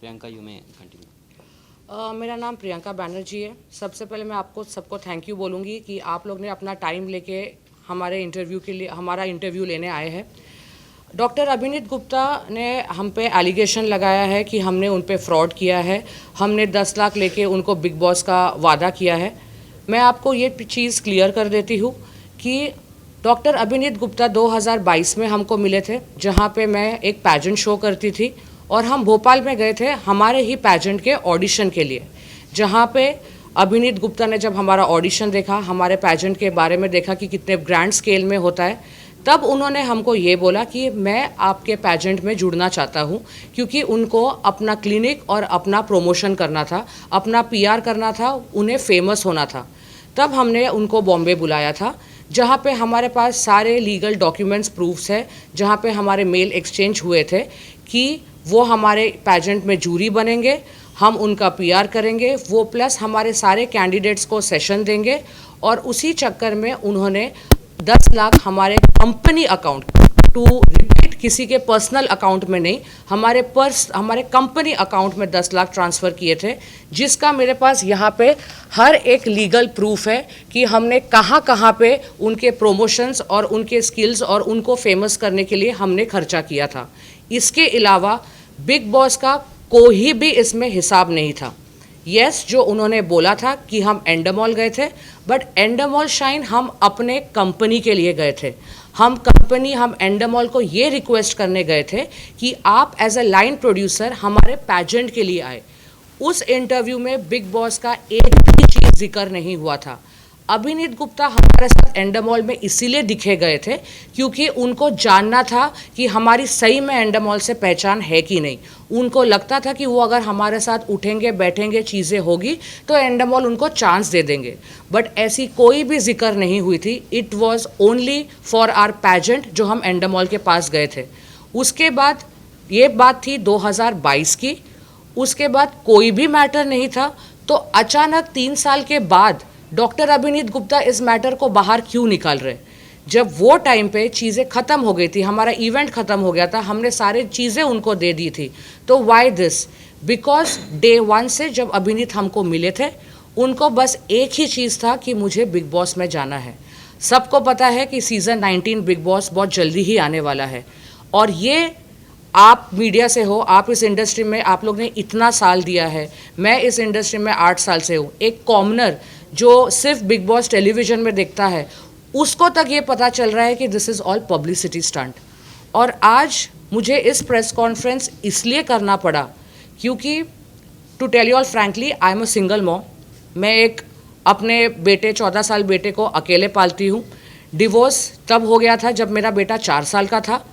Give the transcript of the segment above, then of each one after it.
Priyanka, you में continue. मेरा नाम प्रियंका बैनर्जी है। सबसे पहले मैं आपको सबको थैंक यू बोलूँगी कि आप लोग ने अपना टाइम लेके हमारे इंटरव्यू के लिए हमारा इंटरव्यू लेने आए हैं। डॉक्टर अभिनीत गुप्ता ने हम पे एलिगेशन लगाया है कि हमने उन पे फ्रॉड किया है, हमने 10 लाख लेके उनको बिग बॉस का वादा किया है। मैं आपको ये चीज़ क्लियर कर देती हूँ कि डॉक्टर अभिनीत गुप्ता 2022 में हमको मिले थे, जहाँ पे मैं एक पैजेंट शो करती थी और हम भोपाल में गए थे हमारे ही पैजेंट के ऑडिशन के लिए, जहाँ पे अभिनीत गुप्ता ने जब हमारा ऑडिशन देखा, हमारे पैजेंट के बारे में देखा कि कितने ग्रैंड स्केल में होता है, तब उन्होंने हमको ये बोला कि मैं आपके पैजेंट में जुड़ना चाहता हूँ, क्योंकि उनको अपना क्लिनिक और अपना प्रमोशन करना था, अपना पीआर करना था, उन्हें फेमस होना था। तब हमने उनको बॉम्बे बुलाया था, जहाँ पे हमारे पास सारे लीगल डॉक्यूमेंट्स प्रूफ्स है, जहाँ पे हमारे मेल एक्सचेंज हुए थे कि वो हमारे पैजेंट में जूरी बनेंगे, हम उनका पीआर करेंगे, वो प्लस हमारे सारे कैंडिडेट्स को सेशन देंगे। और उसी चक्कर में उन्होंने 10 लाख हमारे कंपनी अकाउंट, टू रिपीट, किसी के पर्सनल अकाउंट में नहीं, हमारे कंपनी अकाउंट में 10 लाख ट्रांसफ़र किए थे, जिसका मेरे पास यहाँ पे हर एक लीगल प्रूफ है कि हमने कहाँ कहाँ पे उनके प्रोमोशंस और उनके स्किल्स और उनको फेमस करने के लिए हमने खर्चा किया था। इसके अलावा बिग बॉस का कोई भी इसमें हिसाब नहीं था। यस, जो उन्होंने बोला था कि हम एंडमॉल गए थे, बट एंडमॉल शाइन हम अपने कंपनी के लिए गए थे। हम एंडमॉल को ये रिक्वेस्ट करने गए थे कि आप एज अ लाइन प्रोड्यूसर हमारे पैजेंट के लिए आए। उस इंटरव्यू में बिग बॉस का एक भी चीज़ जिक्र नहीं हुआ था। अभिनीत गुप्ता हमारे साथ एंडमॉल में इसीलिए दिखे गए थे क्योंकि उनको जानना था कि हमारी सही में एंडमॉल से पहचान है कि नहीं। उनको लगता था कि वो अगर हमारे साथ उठेंगे बैठेंगे चीज़ें होगी तो एंडमॉल उनको चांस दे देंगे, बट ऐसी कोई भी जिक्र नहीं हुई थी। It was only for our pageant जो हम एंडमॉल के पास गए थे। उसके बाद ये बात थी 2022 की। उसके बाद कोई भी मैटर नहीं था, तो अचानक 3 साल के बाद डॉक्टर अभिनीत गुप्ता इस मैटर को बाहर क्यों निकाल रहे? जब वो टाइम पे चीज़ें ख़त्म हो गई थी, हमारा इवेंट ख़त्म हो गया था, हमने सारे चीज़ें उनको दे दी थी, तो वाई दिस? बिकॉज डे 1 से जब अभिनीत हमको मिले थे, उनको बस एक ही चीज़ था कि मुझे बिग बॉस में जाना है। सबको पता है कि सीज़न 19 बिग बॉस बहुत जल्दी ही आने वाला है, और ये आप मीडिया से हो, आप इस इंडस्ट्री में आप लोग ने इतना साल दिया है, मैं इस इंडस्ट्री में 8 साल से हूँ। एक कॉमनर जो सिर्फ बिग बॉस टेलीविज़न में देखता है, उसको तक ये पता चल रहा है कि this is all publicity stunt. और आज मुझे इस प्रेस कॉन्फ्रेंस इसलिए करना पड़ा क्योंकि to tell you all frankly, I am a single mom. मैं एक अपने बेटे 14 साल बेटे को अकेले पालती हूँ। डिवोर्स तब हो गया था जब मेरा बेटा 4 साल का था।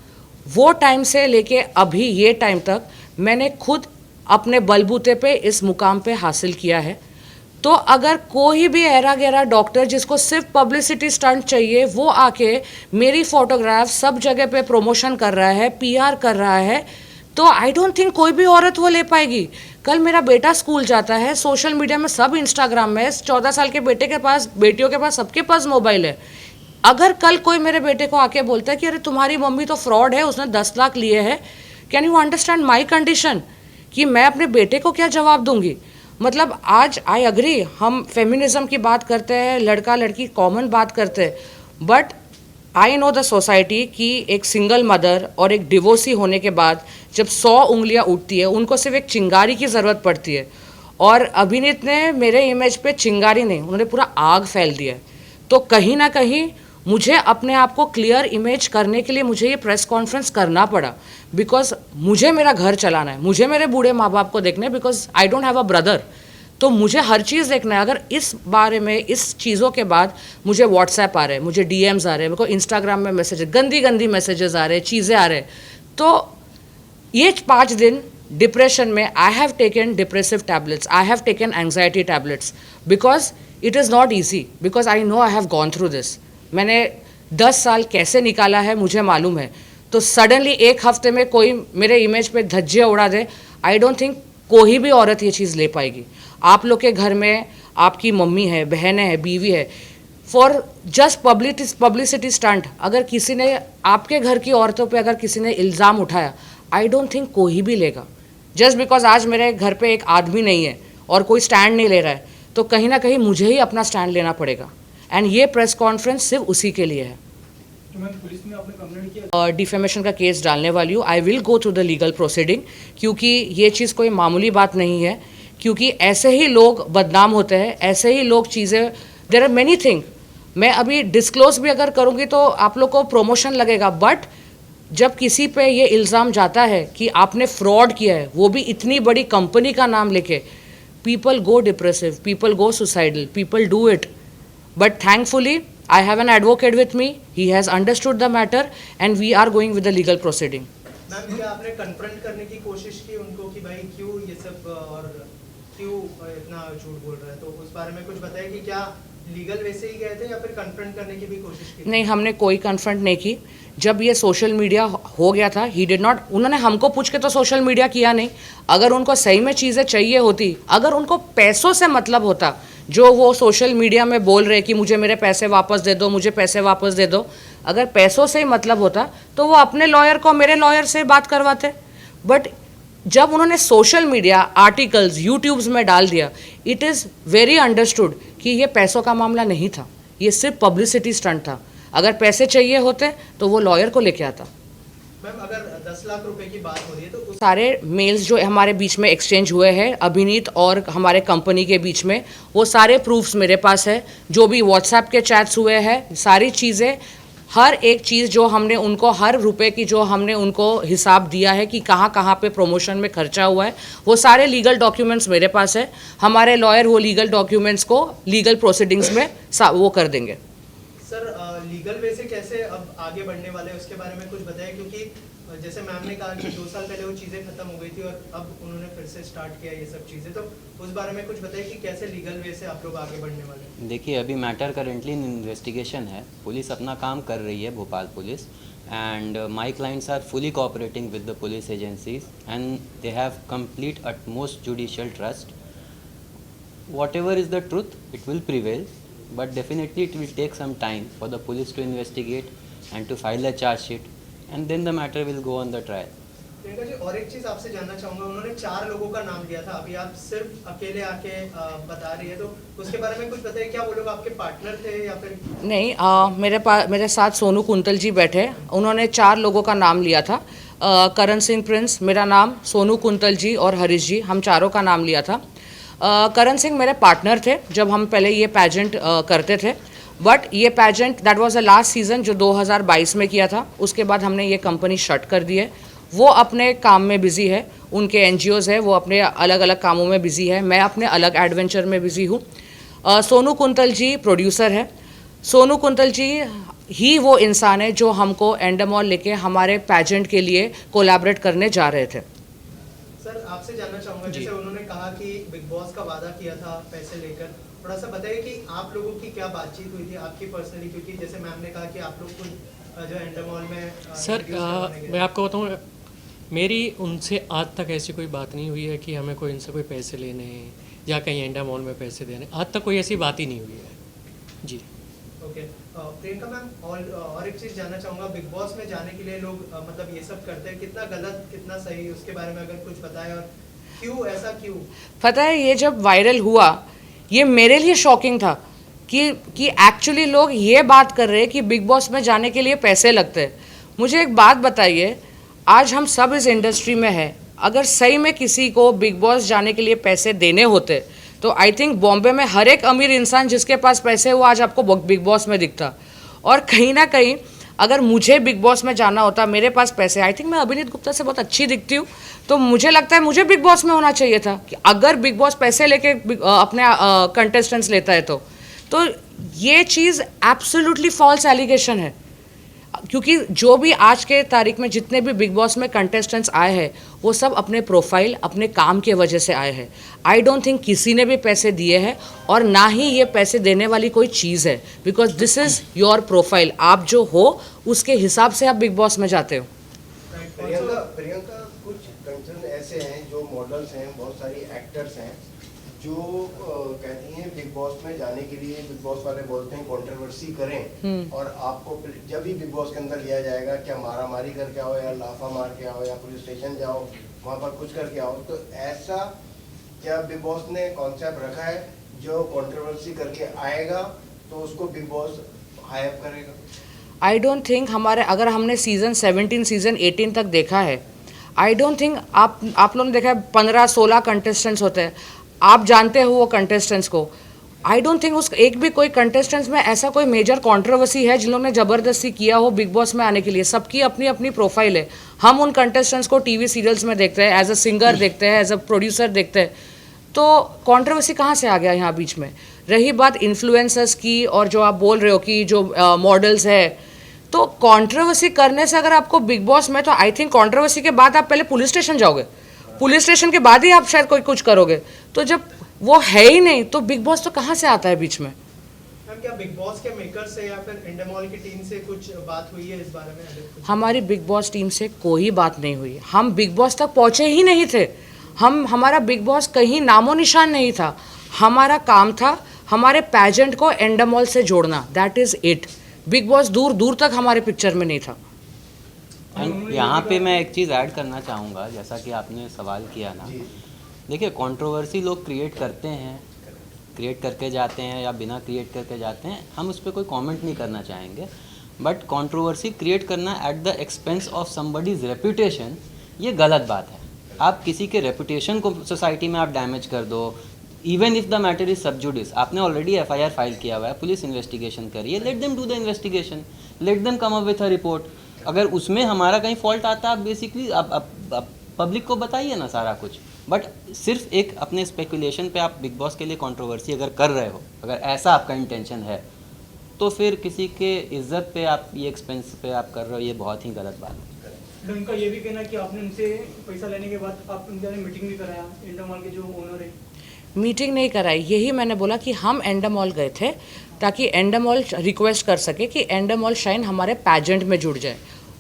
वो टाइम से लेके अभी ये टाइम तक मैंने खुद अपने बलबूते पे इस मुकाम पे हासिल किया है। तो अगर कोई भी ऐरा गैरा डॉक्टर जिसको सिर्फ पब्लिसिटी स्टंट चाहिए, वो आके मेरी फोटोग्राफ सब जगह पे प्रमोशन कर रहा है, पीआर कर रहा है, तो आई डोंट थिंक कोई भी औरत वो ले पाएगी। कल मेरा बेटा स्कूल जाता है, सोशल मीडिया में सब इंस्टाग्राम में, 14 साल के बेटे के पास, बेटियों के पास, सबके पास मोबाइल है। अगर कल कोई मेरे बेटे को आके बोलता है कि अरे तुम्हारी मम्मी तो फ्रॉड है, उसने 10 लाख लिए हैं, can you understand my condition? कि मैं अपने बेटे को क्या जवाब दूंगी? मतलब आज आई अग्री, हम फेमिनिज्म की बात करते हैं, लड़का लड़की कॉमन बात करते हैं, but I know the society कि एक सिंगल मदर और एक डिवोर्सी होने के बाद जब 100 उंगलियां उठती है, उनको सिर्फ एक चिंगारी की ज़रूरत पड़ती है। और अभिनीत ने मेरे इमेज पे चिंगारी नहीं, उन्होंने पूरा आग फैल दिया है। तो कहीं ना कहीं मुझे अपने आप को क्लियर इमेज करने के लिए मुझे ये प्रेस कॉन्फ्रेंस करना पड़ा, बिकॉज मुझे मेरा घर चलाना है, मुझे मेरे बूढ़े माँ बाप को देखना है, because I don't have a brother. तो मुझे हर चीज़ देखना है। अगर इस बारे में, इस चीज़ों के बाद मुझे व्हाट्सएप आ रहे हैं, मुझे डीएम्स आ रहे हैं, मेरे को इंस्टाग्राम में मैसेज, गंदी गंदी मैसेजेस आ रहे हैं, चीज़ें आ रहे हैं, तो ये 5 दिन डिप्रेशन में I have taken depressive tablets, I have taken anxiety tablets, because it is not easy, because I know I have gone through this. मैंने 10 साल कैसे निकाला है मुझे मालूम है। तो सडनली एक हफ्ते में कोई मेरे इमेज पे धज्जियाँ उड़ा दे, आई डोंट थिंक कोई भी औरत ये चीज़ ले पाएगी। आप लोग के घर में आपकी मम्मी है, बहनें हैं, बीवी है, फॉर जस्ट पब्लिसिटी स्टंट अगर किसी ने आपके घर की औरतों पे अगर किसी ने इल्ज़ाम उठाया, आई डोंट थिंक कोई भी लेगा। जस्ट बिकॉज आज मेरे घर पे एक आदमी नहीं है और कोई स्टैंड नहीं ले रहा है, तो कहीं ना कहीं मुझे ही अपना स्टैंड लेना पड़ेगा। एंड ये प्रेस कॉन्फ्रेंस सिर्फ उसी के लिए है। डिफेमेशन का केस डालने वाली हूँ। I will go through the legal proceeding, क्योंकि ये चीज़ कोई मामूली बात नहीं है, क्योंकि ऐसे ही लोग बदनाम होते हैं, ऐसे ही लोग चीज़ें, देर आर मैनी थिंग। मैं अभी डिस्क्लोज भी अगर करूँगी तो आप लोग को प्रमोशन लगेगा, बट जब किसी पे ये इल्ज़ाम जाता है कि आपने फ्रॉड किया है, वो भी इतनी बड़ी कंपनी का नाम लेके, people go depressive, people go suicidal, people do it. But thankfully I have an advocate with me. He has understood the matter, and we are going with the legal proceeding. Ma'am, क्या आपने confront करने की कोशिश की उनको कि भाई क्यों ये सब और क्यों इतना झूठ बोल रहा है, तो उस बारे में कुछ बताइए कि क्या लीगल वे से ही गए थे या फिर कन्फ्रंट करने की भी कोशिश की? नहीं, हमने कोई कन्फ्रंट नहीं की। जब ये सोशल मीडिया हो गया था, ही डिड नॉट, उन्होंने हमको पूछ के तो सोशल मीडिया किया नहीं। अगर उनको सही में चीज़ें चाहिए होती, अगर उनको पैसों से मतलब होता, जो वो सोशल मीडिया में बोल रहे कि मुझे मेरे पैसे वापस दे दो, मुझे पैसे वापस दे दो, अगर पैसों से ही मतलब होता तो वो अपने लॉयर को मेरे लॉयर से बात करवाते। बट जब उन्होंने सोशल मीडिया आर्टिकल्स यूट्यूब्स में डाल दिया, इट इज़ वेरी अंडरस्टूड कि ये पैसों का मामला नहीं था, ये सिर्फ पब्लिसिटी स्टंट था। अगर पैसे चाहिए होते तो वो लॉयर को लेके आता। मैम, अगर 10 लाख रुपए की बात हो रही है तो सारे मेल्स जो हमारे बीच में एक्सचेंज हुए हैं अभिनीत और हमारे कंपनी के बीच में, वो सारे प्रूफ्स मेरे पास है। जो भी व्हाट्सएप के चैट्स हुए हैं, सारी चीज़ें, हर एक चीज़ जो हमने उनको, हर रुपए की जो हमने उनको हिसाब दिया है कि कहाँ कहाँ पे प्रमोशन में खर्चा हुआ है, वो सारे लीगल डॉक्यूमेंट्स मेरे पास है। हमारे लॉयर वो लीगल डॉक्यूमेंट्स को लीगल प्रोसीडिंग्स में वो कर देंगे। सर, लीगल वे से कैसे अब आगे बढ़ने वाले हैं उसके बारे में कुछ बताइए, क्योंकि जैसे मैम ने कहा कि 2 साल पहले वो चीज़ें खत्म हो गई थी और अब उन्होंने फिर से स्टार्ट किया ये सब चीज़ें, तो उस बारे में कुछ बताइए कि कैसे लीगल वे से आप लोग आगे बढ़ने वाले हैं। देखिए, अभी मैटर करेंटली इन इन्वेस्टिगेशन है, पुलिस अपना काम कर रही है, Bhopal police, and my clients are fully cooperating with the police agencies and they have complete utmost judicial trust. Whatever is the truth, it will prevail, but definitely it will take some time for the police to investigate and to file a charge sheet, and then the matter will go on the trial. Priyanka ji, और एक चीज़ आपसे जानना चाहूँगा, उन्होंने 4 लोगों का नाम लिया था, अभी आप सिर्फ अकेले आके बता रही है, तो उसके बारे में कुछ बताइए। क्या वो लोग आपके पार्टनर थे या फिर नहीं? मेरे साथ सोनू कुंतल जी बैठे, उन्होंने 4 लोगों का नाम लिया था। करण सिंह प्रिंस, मेरा नाम, सोनू कुंतल जी और हरीश जी, हम चारों का नाम लिया था। करण सिंह मेरे पार्टनर थे जब हम पहले ये पैजेंट करते थे, बट ये pageant that was the last season जो 2022 में किया था। उसके बाद हमने ये कंपनी शट कर दी है। वो अपने काम में बिज़ी है, उनके एनजीओज है, वो अपने अलग अलग कामों में बिज़ी है, मैं अपने अलग एडवेंचर में बिज़ी हूँ। सोनू कुंतल जी प्रोड्यूसर है। सोनू कुंतल जी ही वो इंसान है जो हमको एंडामॉल लेके हमारे पैजेंट के लिए कोलैबोरेट करने जा रहे थे। सर, आपसे जानना चाहूँगा, जैसे उन्होंने कहा कि बिग बॉस का वादा किया था पैसे लेकर, थोड़ा सा बताइए कि आप लोगों की क्या बातचीत हुई थी आपकी पर्सनली, क्योंकि जैसे मैम ने कहा कि आप लोग कुछ जो एंडामॉल में सर, मैं आपको बताऊँ, मेरी उनसे आज तक ऐसी कोई बात नहीं हुई है कि हमें कोई इनसे कोई पैसे लेने हैं या कहीं एंडा मॉल में पैसे देने, आज तक कोई ऐसी बात ही नहीं हुई है जी। ओके, प्रियंका मैम, और एक चीज़ जानना चाहूँगा, बिग बॉस में जाने के लिए लोग मतलब ये सब करते हैं, कितना गलत कितना सही, उसके बारे में अगर कुछ बताएं, और क्यों ऐसा क्यों? पता है, ये जब वायरल हुआ, ये मेरे लिए शॉकिंग था कि एक्चुअली लोग ये बात कर रहे हैं कि बिग बॉस में जाने के लिए पैसे लगते हैं। मुझे एक बात बताइए, आज हम सब इस इंडस्ट्री में हैं, अगर सही में किसी को बिग बॉस जाने के लिए पैसे देने होते तो आई थिंक बॉम्बे में हर एक अमीर इंसान जिसके पास पैसे वो आज आपको बिग बॉस में दिखता। और कहीं ना कहीं अगर मुझे बिग बॉस में जाना होता, मेरे पास पैसे, आई थिंक मैं अभिनीत गुप्ता से बहुत अच्छी दिखती हूँ, तो मुझे लगता है मुझे बिग बॉस में होना चाहिए था। कि अगर बिग बॉस पैसे लेके अपने कंटेस्टेंट्स लेता है तो ये चीज़ एब्सोल्युटली फॉल्स एलिगेशन है। क्योंकि जो भी आज के तारीख में जितने भी बिग बॉस में कंटेस्टेंट्स आए हैं, वो सब अपने प्रोफाइल, अपने काम के वजह से आए हैं। आई डोंट थिंक किसी ने भी पैसे दिए हैं, और ना ही ये पैसे देने वाली कोई चीज़ है, because this is your profile. आप जो हो उसके हिसाब से आप बिग बॉस में जाते हो। प्रियंका, कुछ कंसर्न ऐसे हैं, जो मॉडल्स हैं, बहुत सारी एक्टर्स हैं जो कहती हैं बिग बॉस में जाने के लिए, बिग बॉस वाले बोलते हैं कंट्रोवर्सी करें और आपको जब भी बिग बॉस के अंदर लिया जाएगा, क्या मारा मारी करके आओ या लाफा मार के आओ या पुलिस स्टेशन जाओ वहाँ पर कुछ करके आओ, तो ऐसा क्या बिग बॉस ने कॉन्सेप्ट रखा है जो कंट्रोवर्सी करके आएगा तो उसको बिग बॉस हायर करेगा? आई डोंट थिंक हमारे, अगर हमने सीज़न 17 सीज़न 18 तक देखा है, आई डोंट थिंक आप लोगों ने देखा है 15-16 कंटेस्टेंट्स होते हैं, आप जानते हो वो कंटेस्टेंट्स को। आई डोंट थिंक उस एक भी कोई कंटेस्टेंट्स में ऐसा कोई मेजर कंट्रोवर्सी है जिन लोगों ने ज़बरदस्ती किया हो बिग बॉस में आने के लिए। सबकी अपनी अपनी प्रोफाइल है। हम उन कंटेस्टेंट्स को टीवी सीरियल्स में देखते हैं, एज अ सिंगर देखते हैं, एज अ प्रोड्यूसर देखते हैं, तो कंट्रोवर्सी कहाँ से आ गया यहाँ बीच में। रही बात इन्फ्लुएंसर्स की और जो आप बोल रहे हो कि जो मॉडल्स है, तो कंट्रोवर्सी करने से अगर आपको बिग बॉस में, तो आई थिंक कंट्रोवर्सी के बाद आप पहले पुलिस स्टेशन जाओगे, पुलिस स्टेशन के बाद ही आप शायद कोई कुछ करोगे। तो जब वो है ही नहीं तो बिग बॉस तो कहाँ से आता है बीच में। मैम क्या बिग बॉस के मेकर से या फिर एंडेमॉल की टीम से कुछ बात हुई है इस बारे में? हमारी बिग बॉस टीम से कोई बात नहीं हुई। हम बिग बॉस तक पहुँचे ही नहीं थे। हमारा बिग बॉस कहीं नामो निशान नहीं था। हमारा काम था हमारे पैजेंट को एंडेमॉल से जोड़ना, that is it. Big boss दूर दूर तक हमारे पिक्चर में नहीं था। यहाँ पे मैं एक चीज़ ऐड करना चाहूँगा, जैसा कि आपने सवाल किया ना, देखिए कंट्रोवर्सी लोग क्रिएट करते हैं, क्रिएट करके जाते हैं या बिना क्रिएट करके जाते हैं, हम उस पर कोई कमेंट नहीं करना चाहेंगे। बट कंट्रोवर्सी क्रिएट करना at the expense of somebody's reputation, ये गलत बात है। आप किसी के रेपुटेशन को सोसाइटी में आप डैमेज कर दो, even if the matter is सब जुडिस, आपने ऑलरेडी FIR फाइल किया हुआ है, पुलिस इन्वेस्टिगेशन करी है, let them do the investigation, let them come up with a report. अगर उसमें हमारा कहीं फॉल्ट आता है, आप बेसिकली आप पब्लिक को बताइए ना सारा कुछ। बट सिर्फ एक अपने स्पेकुलेशन पे आप बिग बॉस के लिए कंट्रोवर्सी अगर कर रहे हो, अगर ऐसा आपका इंटेंशन है, तो फिर किसी के इज्जत पे आप ये एक्सपेंस पे आप कर रहे हो, ये बहुत ही गलत बात है। उनका ये भी कहना है कि आपने उनसे पैसा लेने के बाद आप उनके मीटिंग भी कराया, एंडामॉल के जो ओनर है। मीटिंग नहीं कराई, यही मैंने बोला कि हम एंडामॉल गए थे ताकि एंडामॉल रिक्वेस्ट कर सके कि एंडामॉल शाइन हमारे पैजेंट में जुड़ जाए।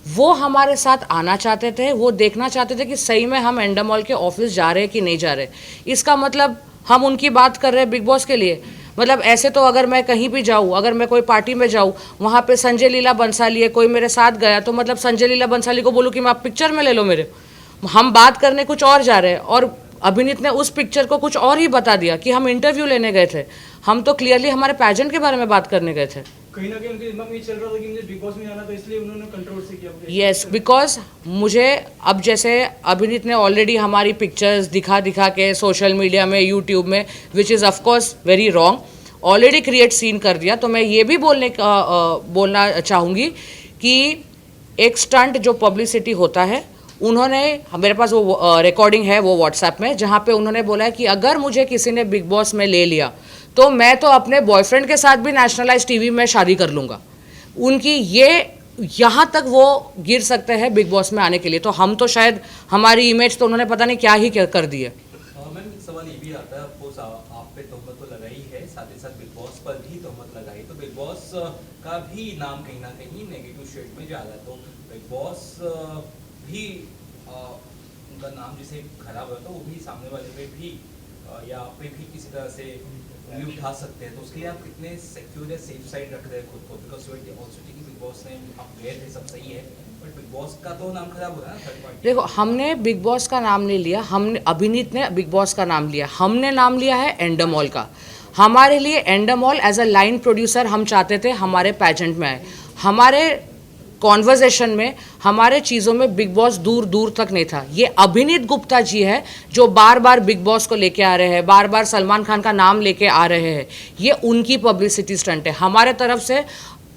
वो हमारे साथ आना चाहते थे, वो देखना चाहते थे कि सही में हम एंडामॉल के ऑफिस जा रहे हैं कि नहीं जा रहे। इसका मतलब हम उनकी बात कर रहे हैं बिग बॉस के लिए। मतलब ऐसे तो अगर मैं कहीं भी जाऊँ, अगर मैं कोई पार्टी में जाऊँ, वहाँ पे संजय लीला बंसाली है, कोई मेरे साथ गया, तो मतलब संजय लीला बंसाली को बोलूँ कि मैं आप पिक्चर में ले लो मेरे। हम बात करने कुछ और जा रहे हैं और अभिनीत ने उस पिक्चर को कुछ और ही बता दिया कि हम इंटरव्यू लेने गए थे। हम तो क्लियरली हमारे पैजेंट के बारे में बात करने गए थे। कहीं ना कहीं उनके दिमाग में ये चल रहा था कि मुझे बिग बॉस में जाना, तो इसलिए उन्होंने कंट्रोवर्सी किया। येस, बिकॉज मुझे अब जैसे अभिनीत ने ऑलरेडी हमारी पिक्चर्स दिखा के सोशल मीडिया में, यूट्यूब में, which is of course very wrong, already create scene कर दिया। तो मैं ये भी बोलना चाहूँगी कि एक स्टंट जो पब्लिसिटी होता है, उन्होंने, मेरे पास वो रिकॉर्डिंग है वो व्हाट्सएप में, जहाँ पे उन्होंने बोला है कि अगर मुझे किसी ने बिग बॉस में ले लिया तो मैं तो अपने बॉयफ्रेंड के साथ भी नेशनलाइज टीवी में शादी कर लूँगा। उनकी ये यहाँ तक वो गिर सकते हैं बिग बॉस में आने के लिए। तो हम तो शायद हमारी इमेज तो उन्होंने पता नहीं क्या ही कर दी है। मैम सवाल ये भी आता है, अफकोर्स आप पे तोहमत तो लगाई है, साथ ही साथ बिग बॉस पर भी तोहमत लगाई, तो बिग बॉस का भी नाम कहीं ना कहीं नेगेटिव शेड में जा रहा है। तो बिग बॉस भी उनका नाम जिसे खराब हुआ तो वो भी सामने वाले पे भी या आप पे भी किसी तरह से उंगली उठा सकते हैं। तो उसके लिए आप कितने सिक्योर या सेफ साइड रख रहे हैं खुद को? बिकॉज ऑल्सो कि बिग बॉस ने आप गए थे, सब सही है, बट बिग बॉस का तो नाम खराब हो रहा है ना थर्ड पार्टी। देखो, हमने बिग बॉस का नाम नहीं लिया, हमने, अभिनीत ने बिग बॉस का नाम लिया, हमने नाम लिया है एंडामॉल का। हमारे लिए एंडामॉल एज अ लाइन प्रोड्यूसर हम चाहते थे हमारे पैजेंट में आए। हमारे कॉन्वर्जेशन में, हमारे चीज़ों में बिग बॉस दूर दूर तक नहीं था। ये अभिनीत गुप्ता जी है जो बार बार बिग बॉस को लेके आ रहे हैं, बार बार सलमान खान का नाम लेके आ रहे हैं। ये उनकी पब्लिसिटी स्टंट है। हमारे तरफ से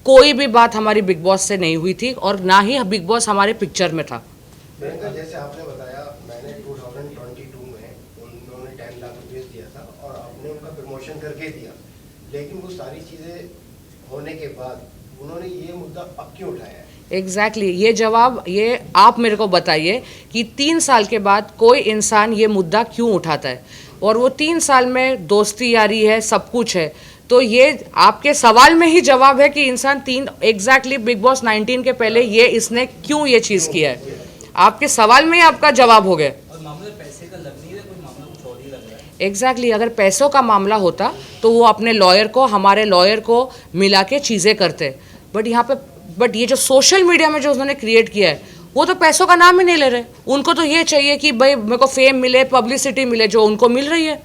कोई भी बात हमारी बिग बॉस से नहीं हुई थी और ना ही बिग बॉस हमारे पिक्चर में था। प्रियंका, जैसे आपने बताया, मैंने 2022 में उन्होंने 10 लाख रुपये दिया था और आपने उनका प्रमोशन करके दिया, लेकिन वो सारी चीज़ें होने के बाद उन्होंने ये मुद्दा अब क्यों उठाया है? एग्जैक्टली ये जवाब, ये आप मेरे को बताइए कि 3 साल के बाद कोई इंसान ये मुद्दा क्यों उठाता है? और वो 3 साल में दोस्ती यारी है, सब कुछ है। तो ये आपके सवाल में ही जवाब है कि इंसान एग्जैक्टली बिग बॉस 19 के पहले ये इसने क्यों ये चीज़ किया है। आपके सवाल में ही आपका जवाब हो गया। और मामला पैसे का लग नहीं रहा, कोई मामला कुछ और ही लग रहा है। एग्जैक्टली अगर पैसों का मामला होता तो वो अपने लॉयर को, हमारे लॉयर को मिला के चीज़ें करते। बट यहाँ पे, बट ये जो सोशल मीडिया में जो उन्होंने क्रिएट किया है, वो तो पैसों का नाम ही नहीं ले रहे। उनको तो ये चाहिए कि भाई मेरे को फेम मिले, पब्लिसिटी मिले, जो उनको मिल रही है।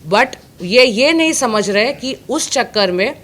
बट ये नहीं समझ रहे कि उस चक्कर में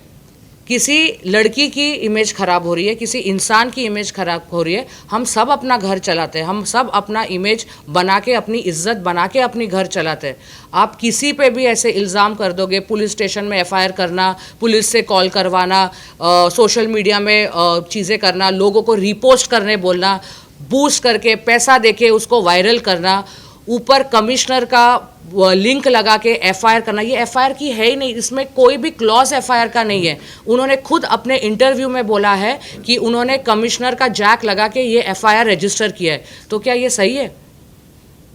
किसी लड़की की इमेज ख़राब हो रही है, किसी इंसान की इमेज ख़राब हो रही है। हम सब अपना घर चलाते हैं, हम सब अपना इमेज बना के, अपनी इज्जत बना के अपनी घर चलाते हैं। आप किसी पे भी ऐसे इल्ज़ाम कर दोगे, पुलिस स्टेशन में एफआईआर करना, पुलिस से कॉल करवाना, सोशल मीडिया में चीज़ें करना, लोगों को रीपोस्ट करने बोलना, बूस्ट करके पैसा देके उसको वायरल करना, ऊपर कमिश्नर का लिंक लगा के एफआईआर करना। ये एफआईआर की है ही नहीं, इसमें कोई भी क्लॉज एफआईआर का नहीं है। उन्होंने खुद अपने इंटरव्यू में बोला है कि उन्होंने कमिश्नर का जैक लगा के ये एफआईआर रजिस्टर किया है। तो क्या ये सही है?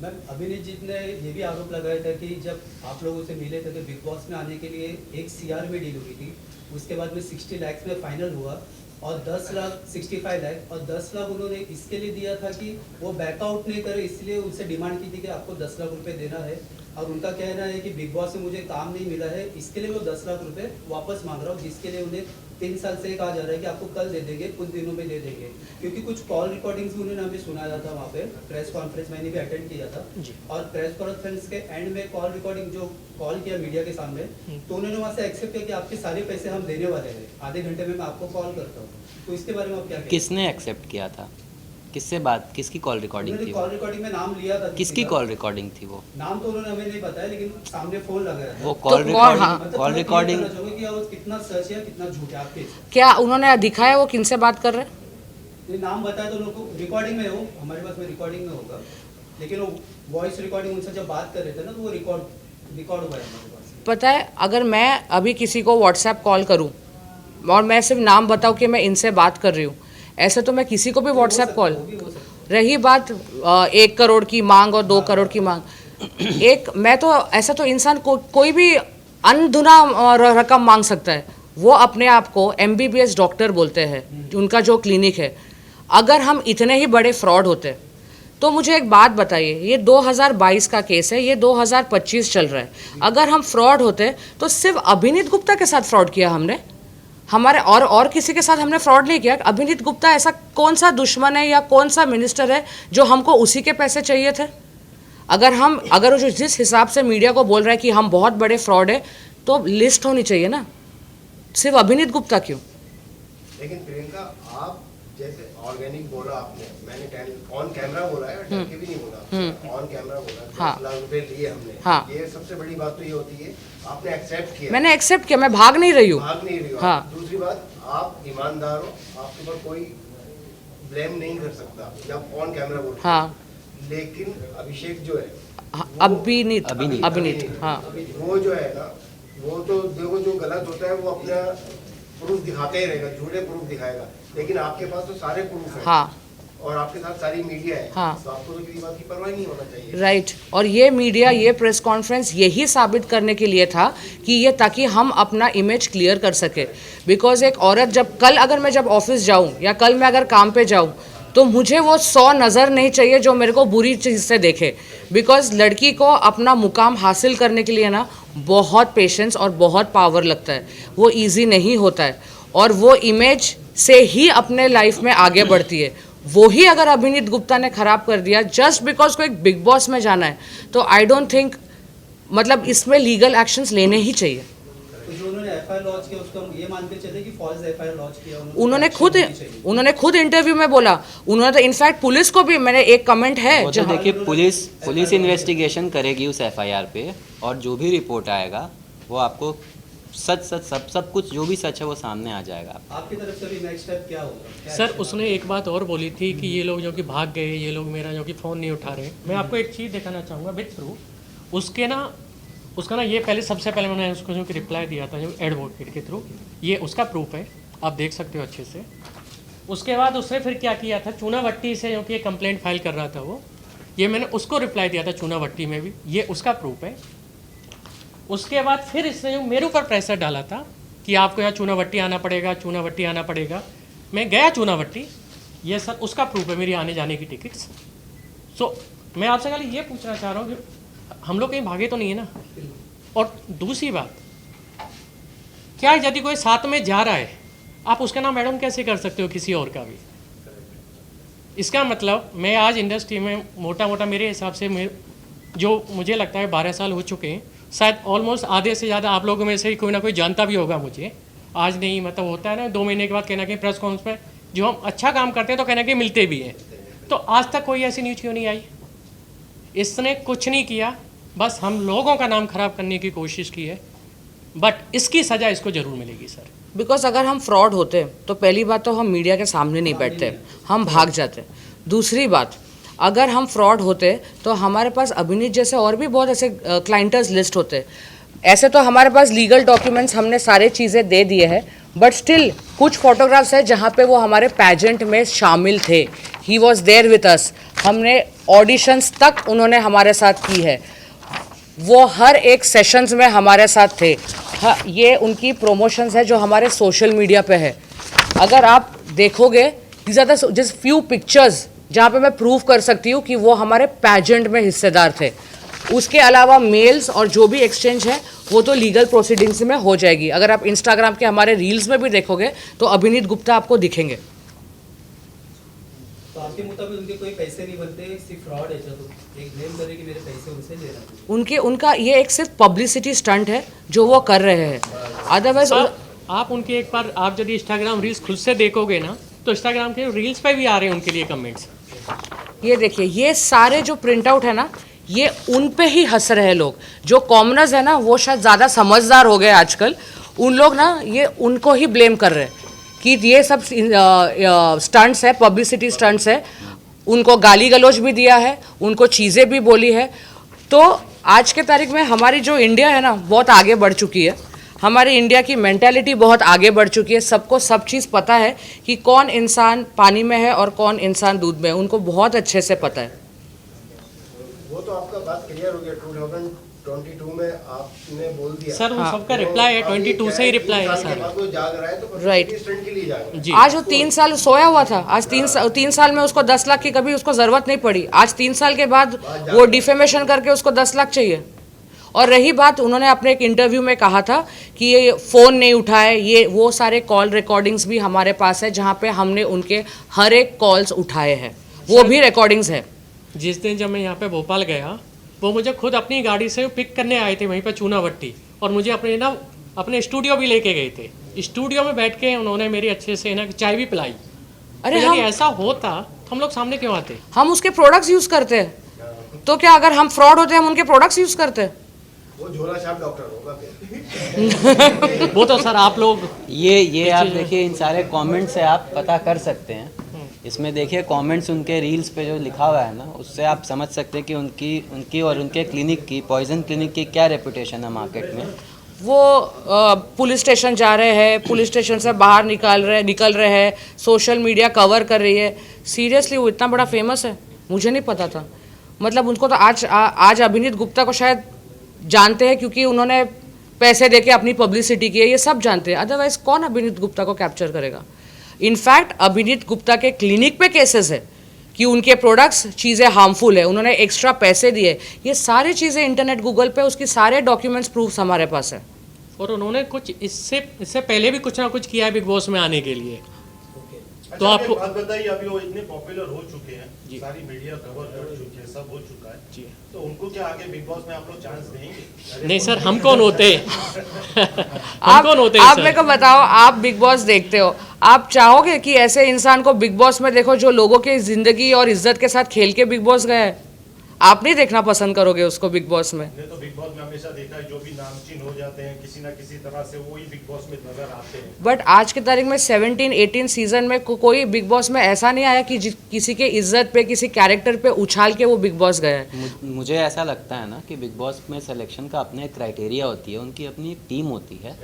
मैम, अभिनीत जी ने ये भी आरोप लगाया था कि जब आप लोगों से मिले थे तो बिग बॉस में आने के लिए 1 CR में डील हुई थी, उसके बाद में 60 लाख में फाइनल हुआ और 10 लाख 65 लाख और 10 लाख उन्होंने इसके लिए दिया था कि वो बैकआउट नहीं करे, इसलिए उनसे डिमांड की थी कि आपको 10 लाख रुपए देना है। और उनका कहना है कि बिग बॉस में मुझे काम नहीं मिला है, इसके लिए मैं 10 लाख रुपए वापस मांग रहा हूँ, जिसके लिए उन्हें 3 साल से कहा जा रहा है कि आपको कल दे देंगे, कुछ दिनों में दे देंगे। क्योंकि कुछ कॉल रिकॉर्डिंग्स भी उन्होंने हमें सुनाया था वहाँ पे, प्रेस कॉन्फ्रेंस मैंने भी अटेंड किया था। और प्रेस कॉन्फ्रेंस के एंड में कॉल रिकॉर्डिंग जो कॉल किया मीडिया के सामने, तो उन्होंने वहाँ से एक्सेप्ट किया कि आपके सारे पैसे हम देने वाले हैं, आधे घंटे में मैं आपको कॉल करता हूँ। तो इसके बारे में आप क्या कहेंगे? किसने एक्सेप्ट किया था? किससे बात, किसकी कॉल रिकॉर्डिंग थी? कॉल रिकॉर्डिंग में नाम लिया था किसकी कॉल रिकॉर्डिंग थी वो? नाम तो उन्होंने हमें नहीं बताया, लेकिन सामने फोन लगाया था। वो कॉल रिकॉर्डिंग, मतलब कॉल मैं ये रिकॉर्डिंग कहना चाहूंगा कि वो कितना सच है कितना झूठ है आपके। क्या उन्होंने दिखाया वो किनसे बात कर रहे हैं? ये नाम बताया तो लोगों को रिकॉर्डिंग में हो, हमारे पास में रिकॉर्डिंग में होगा, लेकिन वो वॉइस रिकॉर्डिंग उनसे जब बात कर रहे थे ना, तो वो रिकॉर्ड हुआ है हमारे पास। पता है, अगर मैं अभी किसी को व्हाट्सएप कॉल करूं और मैं सिर्फ नाम बताऊं कि मैं इनसे बात कर रही हूं, ऐसे तो मैं किसी को भी व्हाट्सएप कॉल। रही बात 1 करोड़ की मांग और 2 करोड़ की मांग, मैं तो ऐसा तो इंसान कोई भी अनधुना रकम मांग सकता है। वो अपने आप को MBBS डॉक्टर बोलते हैं, उनका जो क्लिनिक है। अगर हम इतने ही बड़े फ्रॉड होते तो मुझे एक बात बताइए, ये 2022 का केस है, ये 2025 चल रहा है। अगर हम फ्रॉड होते तो सिर्फ अभिनीत गुप्ता के साथ फ्रॉड किया हमने, हमारे और किसी के साथ हमने फ्रॉड नहीं किया। अभिनीत गुप्ता ऐसा कौन सा दुश्मन है या कौन सा मिनिस्टर है जो हमको उसी के पैसे चाहिए थे? अगर जो जिस हिसाब से मीडिया को बोल रहा है कि हम बहुत बड़े फ्रॉड है, तो लिस्ट होनी चाहिए ना, सिर्फ अभिनीत गुप्ता क्यों? लेकिन प्रियंका, आप जैसे ऑर्गेनिक बोला आपने, मैंने ऑन कैमरा बोला है, डर के भी नहीं बोला, ऑन कैमरा बोला, 10 लाख रुपए लिए हमने। हाँ। ये सबसे बड़ी बात तो ये होती है, आपने एक्सेप्ट किया। मैंने एक्सेप्ट किया, मैं भाग नहीं रही हूँ। भाग नहीं रही हो। हाँ। दूसरी बात, आप ईमानदार हो, आपके ऊपर कोई ब्लेम नहीं कर सकता जब ऑन कैमरा बोलते। हाँ। लेकिन अभिषेक जो है, अभिनीत, हाँ, वो जो है ना, वो तो देखो जो गलत होता है वो अपना प्रूफ दिखाते ही रहेगा, झूठे प्रूफ दिखाएगा, लेकिन आपके पास तो सारे प्रूफ है। हाँ, और आपके साथ सारी मीडिया है। हाँ। तो आपको तो किसी बात की परवाह नहीं होना चाहिए। राइट। और ये मीडिया, ये प्रेस कॉन्फ्रेंस यही साबित करने के लिए था कि ये, ताकि हम अपना इमेज क्लियर कर सके। बिकॉज एक औरत अगर मैं ऑफिस जाऊँ या कल मैं अगर काम पे जाऊँ, तो मुझे वो 100 नज़र नहीं चाहिए जो मेरे को बुरी चीज़ से देखे। बिकॉज लड़की को अपना मुकाम हासिल करने के लिए ना बहुत पेशेंस और बहुत पावर लगता है, वो इजी नहीं होता है। और वो इमेज से ही अपने लाइफ में आगे बढ़ती है। वो ही अगर अभिनीत गुप्ता ने ख़राब कर दिया जस्ट बिकॉज को एक बिग बॉस में जाना है, तो आई डोंट थिंक, मतलब इसमें लीगल एक्शंस लेने ही चाहिए। तो जो उन्होंने एफआईआर लॉन्च किया उसको हम ये मान के चले कि फॉल्स एफआईआर लॉन्च किया उन्होंने खुद इंटरव्यू में बोला। उन्होंने तो इनफैक्ट पुलिस को भी, मैंने एक कमेंट है वो तो देखिए, पुलिस इन्वेस्टिगेशन करेगी उस FIR पे, और जो भी रिपोर्ट आएगा वो आपको सच सब कुछ जो भी सच है वो सामने आ जाएगा। आपकी तरफ से भी नेक्स्ट स्टेप क्या होगा? सर, उसने एक बात और बोली थी कि ये लोग जो कि भाग गए, ये लोग मेरा जो कि फ़ोन नहीं उठा रहे। मैं आपको एक चीज़ दिखाना चाहूँगा विद प्रूफ। उसका ना ये सबसे पहले मैंने उसको जो कि रिप्लाई दिया था जो एडवोकेट के थ्रू, ये उसका प्रूफ है, आप देख सकते हो अच्छे से। उसके बाद उसने फिर क्या किया था, चूनावट्टी से जो कि कंप्लेंट फाइल कर रहा था वो, ये मैंने उसको रिप्लाई दिया था चूनावट्टी में भी, ये उसका प्रूफ है। उसके बाद फिर इसने जो मेरे ऊपर प्रेशर डाला था कि आपको यहाँ चूनावट्टी आना पड़ेगा। मैं गया चूनावट्टी, ये सर उसका प्रूफ है, मेरी आने जाने की टिकट्स। सो मैं आपसे खाली ये पूछना चाह रहा हूँ कि हम लोग कहीं भागे तो नहीं है ना? और दूसरी बात, क्या यदि कोई साथ में जा रहा है, आप उसका नाम मैडम कैसे कर सकते हो किसी और का भी? इसका मतलब मैं आज इंडस्ट्री में मोटा मोटा मेरे हिसाब से जो मुझे लगता है 12 साल हो चुके हैं, शायद ऑलमोस्ट आधे से ज़्यादा आप लोगों में से ही कोई ना कोई जानता भी होगा मुझे। आज नहीं, मतलब होता है ना 2 महीने के बाद कहीं ना कहीं प्रेस कॉन्फ्रेंस में जो हम अच्छा काम करते हैं तो कहीं ना कहीं मिलते भी हैं। तो आज तक कोई ऐसी न्यूज़ क्यों नहीं आई? इसने कुछ नहीं किया, बस हम लोगों का नाम खराब करने की कोशिश की है, बट इसकी सज़ा इसको ज़रूर मिलेगी सर। बिकॉज अगर हम फ्रॉड होते तो पहली बात तो हम मीडिया के सामने नहीं बैठते, हम भाग जाते। दूसरी बात, अगर हम फ्रॉड होते तो हमारे पास अभिनीत जैसे और भी बहुत ऐसे क्लाइंटर्स लिस्ट होते। ऐसे तो हमारे पास लीगल डॉक्यूमेंट्स हमने सारे चीज़ें दे दिए हैं, बट स्टिल कुछ फोटोग्राफ्स है जहाँ पे वो हमारे पैजेंट में शामिल थे। He was there with us. हमने ऑडिशंस तक उन्होंने हमारे साथ की है, वो हर एक सेशंस में हमारे साथ थे। हाँ, ये उनकी प्रमोशंस है जो हमारे सोशल मीडिया पे है। अगर आप देखोगे जिस फ्यू पिक्चर्स जहाँ पे मैं प्रूव कर सकती हूँ कि वो हमारे पैजेंट में हिस्सेदार थे। उसके अलावा मेल्स और जो भी एक्सचेंज है वो तो लीगल प्रोसीडिंग्स में हो जाएगी। अगर आप इंस्टाग्राम के हमारे रील्स में भी देखोगे तो अभिनीत गुप्ता आपको दिखेंगे। तो आपके मुताबिक उनके कोई पैसे नहीं बनते, सिर्फ फ्रॉड है? तो एक ब्लेम करे कि मेरे पैसे उनसे ले रहा है। उनका ये एक सिर्फ पब्लिसिटी स्टंट है जो वो कर रहे हैं। अदरवाइज आप उनके एक बार आप यदि इंस्टाग्राम रील्स खुद से देखोगे ना तो इंस्टाग्राम के रील्स पे भी आ रहे हैं उनके लिए कमेंट्स। ये देखिए, ये सारे जो प्रिंट आउट है ना, ये उन पे ही हंस रहे हैं लोग। जो कॉमनर्स है ना, वो शायद ज़्यादा समझदार हो गए आजकल। उन लोग ना ये उनको ही ब्लेम कर रहे हैं कि ये सब स्टंट्स है, पब्लिसिटी स्टंट्स है। उनको गाली गलौज भी दिया है, उनको चीज़ें भी बोली है। तो आज के तारीख में हमारी जो इंडिया है ना, बहुत आगे बढ़ चुकी है। हमारी इंडिया की मेंटालिटी बहुत आगे बढ़ चुकी है। सबको सब चीज़ पता है कि कौन इंसान पानी में है और कौन इंसान दूध में है, उनको बहुत अच्छे से पता है। वो तो आपका बात क्लियर हो गया। 2022 में आपने बोल दिया सर वो सबका रिप्लाई है, 22 से ही रिप्लाई है सर। वो जाग रहा है तो Right. स्टंट के लिए जाग रहा है। जी आज वो 3 साल सोया हुआ था। आज 3 साल में उसको 10 लाख की कभी उसको ज़रूरत नहीं पड़ी। आज 3 साल के बाद वो डिफेमेशन करके उसको 10 लाख चाहिए। और रही बात, उन्होंने अपने एक इंटरव्यू में कहा था कि ये फ़ोन नहीं उठाए, ये वो सारे कॉल रिकॉर्डिंग्स भी हमारे पास है जहाँ पे हमने उनके हर एक कॉल्स उठाए हैं, वो भी रिकॉर्डिंग्स है। जिस दिन जब मैं यहाँ पे भोपाल गया, वो मुझे खुद अपनी गाड़ी से पिक करने आए थे वहीं पे चूनाभट्टी, और मुझे अपने स्टूडियो भी लेके गए थे। स्टूडियो में बैठ के उन्होंने मेरी अच्छे से ना चाय भी पिलाई। अरे तो हम यदि ऐसा होता तो हम लोग सामने क्यों आते? हम उसके प्रोडक्ट्स यूज़ करते हैं। तो क्या अगर हम फ्रॉड होते हैं हम उनके प्रोडक्ट्स यूज़ करते हैं? वो झोला छाप डॉक्टर होगा फिर। वो तो सर आप लोग ये आप देखिए, इन सारे कमेंट्स से आप पता कर सकते हैं। इसमें देखिए कमेंट्स उनके रील्स पे जो लिखा हुआ है ना, उससे आप समझ सकते हैं कि उनकी और उनके क्लिनिक की, पॉइजन क्लिनिक की क्या रेपुटेशन है मार्केट में। वो पुलिस स्टेशन जा रहे हैं, पुलिस स्टेशन से बाहर निकल रहे हैं, सोशल मीडिया कवर कर रही है। सीरियसली वो इतना बड़ा फेमस है, मुझे नहीं पता था। मतलब उनको तो आज अभिनीत गुप्ता को शायद जानते हैं क्योंकि उन्होंने पैसे देके अपनी पब्लिसिटी की है, ये सब जानते हैं। अदरवाइज कौन अभिनीत गुप्ता को कैप्चर करेगा? इनफैक्ट अभिनीत गुप्ता के क्लिनिक पे केसेस है कि उनके प्रोडक्ट्स चीज़ें हार्मफुल है, उन्होंने एक्स्ट्रा पैसे दिए। ये सारी चीज़ें इंटरनेट गूगल पे उसकी सारे डॉक्यूमेंट्स प्रूफ्स हमारे पास है। और उन्होंने कुछ इससे पहले भी कुछ ना कुछ किया है बिग बॉस में आने के लिए। तो आपको बात बताइए, अभी वो इतने पॉपुलर हो चुके हैं, जी। सारी मीडिया कवर कर चुकी है, सब हो चुका है जी। तो उनको क्या आगे बिग बॉस में आप लोग चांस देंगे? नहीं सर, हम कौन होते आप कौन होते आप सर? मेरे को बताओ, आप बिग बॉस देखते हो, आप चाहोगे कि ऐसे इंसान को बिग बॉस में देखो जो लोगों की जिंदगी और इज्जत के साथ खेल के बिग बॉस गया है? आप नहीं देखना पसंद करोगे उसको बिग बॉस में? हमने तो बिग बॉस में हमेशा देखा है, जो भी नामचीन हो जाते हैं किसी ना किसी तरह से, वो ही बिग बॉस में नजर आते हैं। बट आज की तारीख में 17-18 सीजन में कोई बिग बॉस में ऐसा नहीं आया कि किसी के इज्जत पे, किसी कैरेक्टर पे उछाल के वो बिग बॉस गया है। मुझे ऐसा लगता है ना कि बिग बॉस में सिलेक्शन का अपने क्राइटेरिया होती है, उनकी अपनी एक टीम होती है।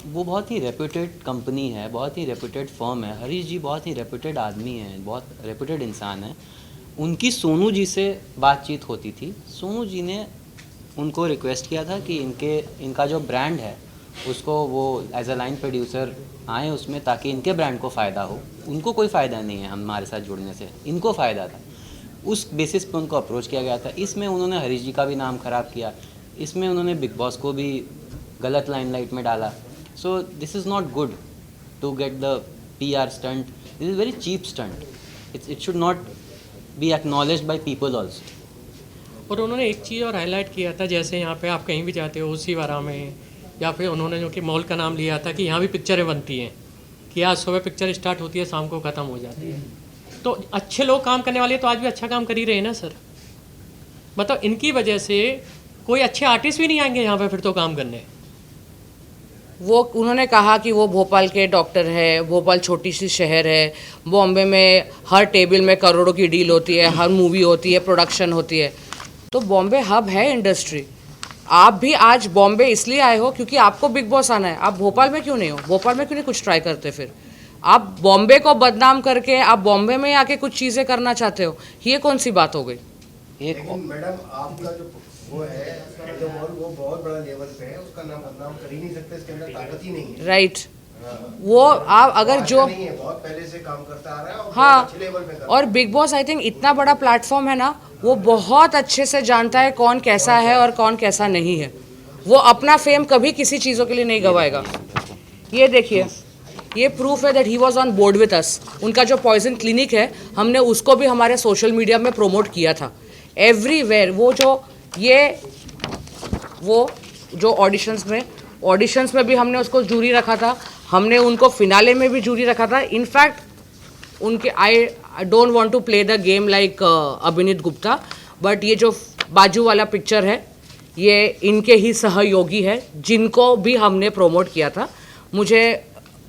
वो बहुत ही रेप्यूटेड कंपनी है, बहुत ही रेप्यूटेड फर्म है। हरीश जी बहुत ही रेप्यूटेड आदमी हैं, बहुत रेप्यूटेड इंसान है। उनकी सोनू जी से बातचीत होती थी। सोनू जी ने उनको रिक्वेस्ट किया था कि इनका जो ब्रांड है उसको वो एज अ लाइन प्रोड्यूसर आए उसमें, ताकि इनके ब्रांड को फ़ायदा हो। उनको कोई फ़ायदा नहीं है हमारे साथ जुड़ने से, इनको फ़ायदा था। उस बेसिस पे उनको अप्रोच किया गया था। इसमें उन्होंने हरीश जी का भी नाम ख़राब किया, इसमें उन्होंने बिग बॉस को भी गलत लाइमलाइट में डाला। So this is not good to get the PR stunt, this is very cheap stunt. it should not be acknowledged by people also. और उन्होंने एक चीज़ और हाईलाइट किया था, जैसे यहाँ पे आप कहीं भी जाते हो उसीवारा में, या फिर उन्होंने जो कि मॉल का नाम लिया था कि यहाँ भी पिक्चरें बनती हैं, कि आज सुबह पिक्चर स्टार्ट होती है, शाम को ख़त्म हो जाती है। तो अच्छे लोग काम करने वाले तो आज भी अच्छा काम कर ही रहे हैं ना सर। मतलब इनकी वजह से कोई अच्छे आर्टिस्ट भी नहीं आएंगे यहाँ पे फिर तो काम करने। वो उन्होंने कहा कि वो भोपाल के डॉक्टर है, भोपाल छोटी सी शहर है, बॉम्बे में हर टेबल में करोड़ों की डील होती है, हर मूवी होती है, प्रोडक्शन होती है। तो बॉम्बे हब है इंडस्ट्री। आप भी आज बॉम्बे इसलिए आए हो क्योंकि आपको बिग बॉस आना है। आप भोपाल में क्यों नहीं हो? भोपाल में क्यों नहीं कुछ ट्राई करते? फिर आप बॉम्बे को बदनाम करके आप बॉम्बे में आके कुछ चीज़ें करना चाहते हो, ये कौन सी बात हो गई? लेकिन मैडम आपका जो वो है वो बहुत बड़ा लेवल पे है, उसका नाम बदनाम कर ही नहीं सकते, इसके अंदर ताकत ही नहीं है। राइट। वो आप अगर जो नहीं है, बहुत पहले से काम करता आ रहा है और हाँ, बहुत अच्छे लेवल पे कर और बिग बॉस आई थिंक इतना बड़ा प्लेटफॉर्म है ना, वो बहुत अच्छे से जानता है कौन कैसा है और कौन कैसा नहीं है। वो अपना फेम कभी किसी चीज़ों के लिए नहीं गवाएगा। ये देखिए, ये प्रूफ है that he was on board with us. उनका जो पॉइजन क्लिनिक है, हमने उसको भी हमारे सोशल मीडिया में प्रोमोट किया था एवरीवेयर। वो जो ऑडिशंस में भी हमने उसको जूरी रखा था, हमने उनको फिनाले में भी जूरी रखा था। इनफैक्ट उनके I don't want to play the game like Abhineet Gupta, but ये जो बाजू वाला पिक्चर है ये इनके ही सहयोगी है जिनको भी हमने प्रोमोट किया था। मुझे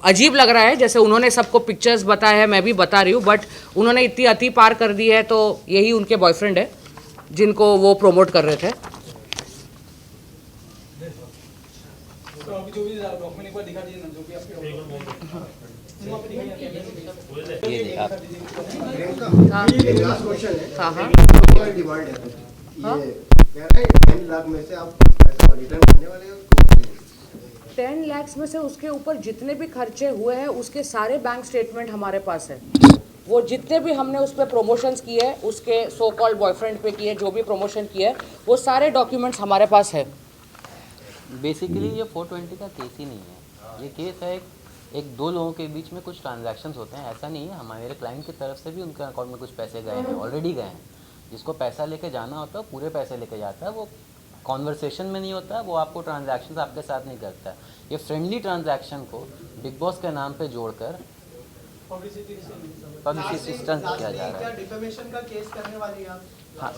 अजीब लग रहा है जैसे उन्होंने सबको पिक्चर्स बताया है, मैं भी बता रही हूँ, बट उन्होंने इतनी अति पार कर दी है। तो यही उनके बॉयफ्रेंड है जिनको वो प्रोमोट कर रहे थे। तो अभी जो भी डॉक्यूमेंट एक बार दिखा दीजिए ना, जो भी आपके ये देखिए आप, हाँ लास्ट क्वेश्चन है। हाँ हाँ क्या डिमांड है? ये कह रहे हैं 10 लाख में से आप पैसा रिटर्न करने वाले हो उसको? 10 लाख में से उसके ऊपर जितने भी खर्चे हुए हैं उसके सारे बैंक स्टेटमेंट हमारे पास है। वो जितने भी हमने उस पर प्रमोशंस किए, उसके सो कॉल्ड बॉयफ्रेंड पे किए, जो भी प्रमोशन किए, वो सारे डॉक्यूमेंट्स हमारे पास है। बेसिकली ये 420 का केस ही नहीं है। ये केस है एक दो लोगों के बीच में कुछ ट्रांजैक्शंस होते हैं। ऐसा नहीं है, हमारे क्लाइंट की तरफ से भी उनके अकाउंट में कुछ पैसे गए हैं, ऑलरेडी गए हैं। जिसको पैसा लेके जाना होता है पूरे पैसे लेके जाता है। वो कॉन्वर्सेशन में नहीं होता है, वो आपको ट्रांजैक्शंस आपके साथ नहीं करता है। ये फ्रेंडली ट्रांजैक्शन को बिग बॉस के नाम पे जोड़कर पब्लिसिटी स्टंट किया जा रहा है। डिफेमेशन का केस करने वाली आप? हाँ,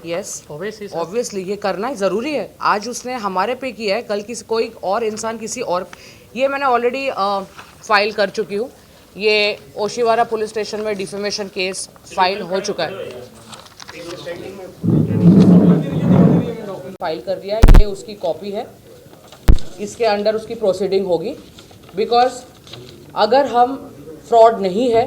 यस Obviously, ऑब्वियसली ये करना ज़रूरी है। आज उसने हमारे पे किया है, कल किसी कोई और इंसान किसी और, ये मैंने ऑलरेडी फाइल कर चुकी हूँ। ये ओशिवारा पुलिस स्टेशन में डिफेमेशन केस फाइल हो चुका है, फाइल कर दिया है। ये उसकी कॉपी है, इसके अंडर उसकी प्रोसीडिंग होगी। बिकॉज अगर हम फ्रॉड नहीं है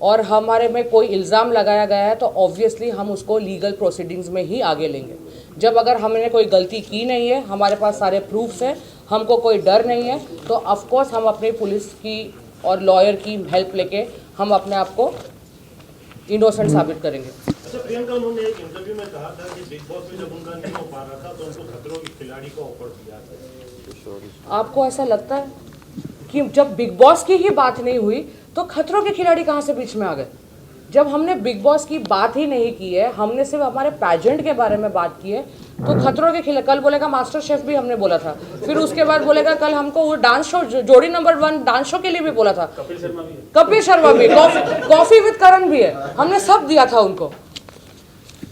और हमारे में कोई इल्ज़ाम लगाया गया है तो ऑब्वियसली हम उसको लीगल प्रोसीडिंग्स में ही आगे लेंगे। जब अगर हमने कोई गलती की नहीं है, हमारे पास सारे प्रूफ्स हैं, हमको कोई डर नहीं है, तो ऑफकोर्स हम अपनी पुलिस की और लॉयर की हेल्प लेके हम अपने आप को इनोसेंट साबित करेंगे। अच्छा प्रियंका, उन्होंने एक इंटरव्यू में कहा था कि बिग बॉस में जब उनका नहीं हो पा रहा था तो उनको खतरों के खिलाड़ी को ऑफर दिया था। आपको ऐसा लगता है कि जब बिग बॉस की ही बात नहीं हुई तो खतरों के खिलाड़ी कहाँ से बीच में आ गए? जब हमने बिग बॉस की बात ही नहीं की है, हमने सिर्फ हमारे पैजेंट के बारे में बात की है, तो खतरों के खिलाड़ी कल बोलेगा मास्टर शेफ भी हमने बोला था, फिर उसके बाद बोलेगा कल हमको वो डांस शो जोड़ी नंबर 1 डांस शो के लिए भी बोला था। कपिल शर्मा भी, कॉफी विद करण भी है, हमने सब दिया था उनको।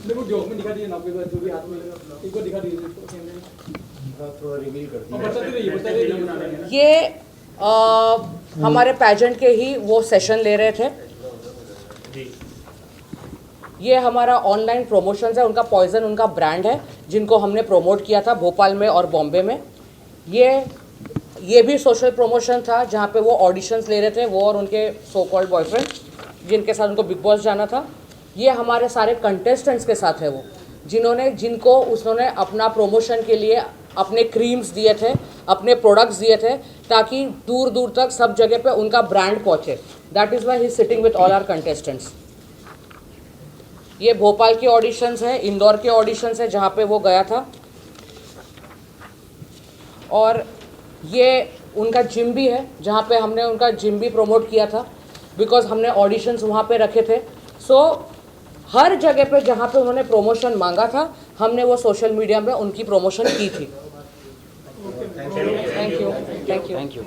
देखो डॉक्यूमेंट दिखा दीजिए ना, आपके पास जो भी हाथ में एक बार दिखा दीजिए। थोड़ा रिवील कर दिया। बताते रहिए। ये हमारे पैजेंट के ही वो सेशन ले रहे थे। ये हमारा ऑनलाइन प्रमोशंस है, उनका पॉइजन उनका ब्रांड है जिनको हमने प्रमोट किया था भोपाल में और बॉम्बे में। ये भी सोशल प्रमोशन था जहाँ पे वो ऑडिशंस ले रहे थे, वो और उनके सो कॉल्ड बॉयफ्रेंड जिनके साथ उनको बिग बॉस जाना था। ये हमारे सारे कंटेस्टेंट्स के साथ है, वो जिनको उसने अपना प्रमोशन के लिए अपने क्रीम्स दिए थे, अपने प्रोडक्ट्स दिए थे, ताकि दूर दूर तक सब जगह पे उनका ब्रांड पहुँचे। That is why he sitting with all our contestants. ये भोपाल के ऑडिशंस है, इंदौर के ऑडिशंस है जहाँ पे वो गया था, और ये उनका जिम भी है जहाँ पे हमने उनका जिम भी प्रमोट किया था, बिकॉज हमने ऑडिशंस वहाँ पे रखे थे। सो हर जगह पे जहाँ पे उन्होंने प्रमोशन मांगा था, हमने वो सोशल मीडिया में उनकी प्रमोशन की थी। Thank you. Thank you.